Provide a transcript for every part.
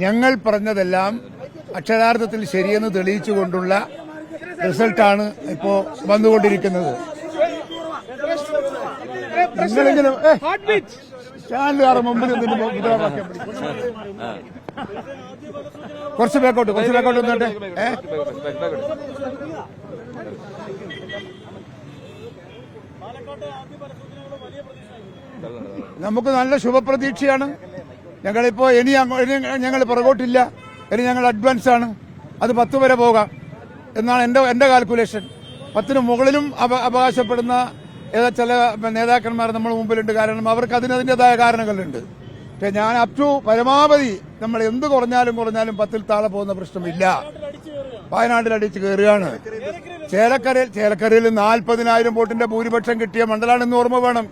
ഞങ്ങൾ പറഞ്ഞതെല്ലാം അക്ഷരാർത്ഥത്തിൽ ശരിയെന്ന് തെളിയിച്ചുകൊണ്ടുള്ള റിസൾട്ടാണ് ഇപ്പോൾ വന്നുകൊണ്ടിരിക്കുന്നത്. നിങ്ങളെങ്കിലും ചാനലുകാരുടെ മുമ്പിൽ മുദ്രാവാക്യം കുറച്ച് ബേക്കോട്ട് നിന്നോട്ടെ. നമുക്ക് നല്ല ശുഭപ്രതീക്ഷയാണ്. ഞങ്ങളിപ്പോ ഇനി ഞങ്ങൾ പുറകോട്ടില്ല, ഇനി ഞങ്ങൾ അഡ്വാൻസ് ആണ്. അത് 10 വരെ പോകാം എന്നാണ് എന്റെ കാൽക്കുലേഷൻ. 10 മുകളിലും അവകാശപ്പെടുന്ന ചില നേതാക്കന്മാർ നമ്മുടെ മുമ്പിലുണ്ട്. കാരണം അവർക്ക് അതിൻ്റെതായ കാരണങ്ങളുണ്ട്. പക്ഷെ ഞാൻ അപ് ടു പരമാവധി നമ്മൾ എന്ത് കുറഞ്ഞാലും 10-ൽ താഴെ പോകുന്ന പ്രശ്നമില്ല. വയനാട്ടിൽ അടിച്ച് കയറുകയാണ്. ചേലക്കരയിൽ 40,000 വോട്ടിന്റെ ഭൂരിപക്ഷം കിട്ടിയ മണ്ഡലമാണെന്ന് ഓർമ്മ വേണം.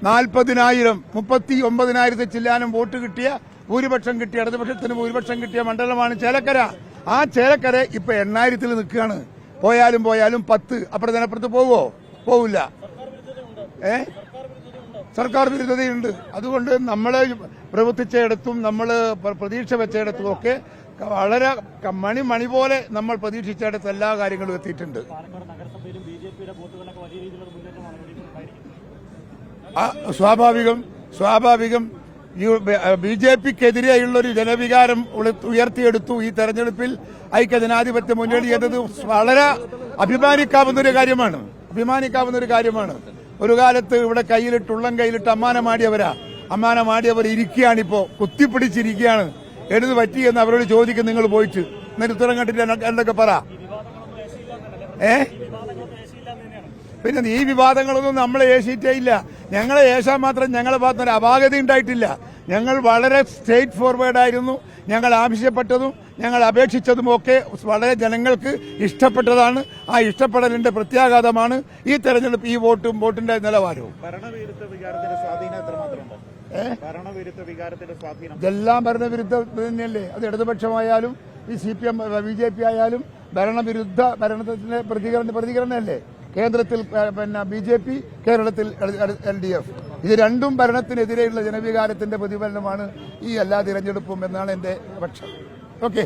40,000 39,000 ചില്ലാനും വോട്ട് കിട്ടിയ ഭൂരിപക്ഷം കിട്ടിയ ഇടതുപക്ഷത്തിന് ഭൂരിപക്ഷം കിട്ടിയ മണ്ഡലമാണ് ചേലക്കര. ആ ചേലക്കര ഇപ്പൊ 8,000-ൽ നിൽക്കുകയാണ്. പോയാലും 10 അപ്പുറത്ത് പോവില്ല. സർക്കാർ വിരുദ്ധതയുണ്ട്. അതുകൊണ്ട് നമ്മൾ പ്രവർത്തിച്ചയിടത്തും നമ്മൾ പ്രതീക്ഷ വെച്ചയിടത്തും ഒക്കെ വളരെ മണി പോലെ നമ്മൾ പ്രതീക്ഷിച്ചിടത്ത് എല്ലാ കാര്യങ്ങളും എത്തിയിട്ടുണ്ട്. സ്വാഭാവികം BJPക്കെതിരെയുള്ളൊരു ജനവികാരം ഉയർത്തിയെടുത്തു ഈ തെരഞ്ഞെടുപ്പിൽ ഐക്യജനാധിപത്യ മുന്നണി എന്നത് വളരെ അഭിമാനിക്കാവുന്നൊരു കാര്യമാണ്. ഒരു കാലത്ത് ഇവിടെ ഉള്ളം കയ്യിലിട്ട് അമ്മാനമാടിയവർ ഇരിക്കുകയാണിപ്പോ, കുത്തിപ്പിടിച്ചിരിക്കുകയാണ്. എഴുത് പറ്റിയെന്ന് അവരോട് ചോദിക്കും. നിങ്ങൾ പോയിട്ട് എന്നിട്ട് ഉത്തരം കണ്ടിട്ട് എന്തൊക്കെ പറ. പിന്നെ ഈ വിവാദങ്ങളൊന്നും നമ്മളെ ഏശിയിട്ടേ ഇല്ല. ഞങ്ങളെ ഏശാൻ മാത്രം ഞങ്ങളെ ഭാഗത്തൊരു അപാകത ഉണ്ടായിട്ടില്ല. ഞങ്ങൾ വളരെ സ്ട്രെയിറ്റ് ഫോർവേഡ് ആയിരുന്നു. ഞങ്ങൾ ആവശ്യപ്പെട്ടതും ഞങ്ങൾ അപേക്ഷിച്ചതും ഒക്കെ വളരെ ജനങ്ങൾക്ക് ഇഷ്ടപ്പെട്ടതാണ്. ആ ഇഷ്ടപ്പെടലിന്റെ പ്രത്യാഘാതമാണ് ഈ തെരഞ്ഞെടുപ്പ്, ഈ വോട്ടിന്റെ നിലവാരവും. ഇതെല്ലാം ഭരണവിരുദ്ധ തന്നെയല്ലേ. അത് ഇടതുപക്ഷമായാലും ഈ CPM BJP ആയാലും ഭരണത്തിന്റെ പ്രതികരണമല്ലേ. കേന്ദ്രത്തിൽ BJP, കേരളത്തിൽ LDF. ഇത് രണ്ടും ഭരണത്തിനെതിരെയുള്ള ജനവികാരത്തിന്റെ പ്രതിഫലനമാണ് ഈ എല്ലാ തിരഞ്ഞെടുപ്പും എന്നാണ് എന്റെ പക്ഷം. ഓക്കെ.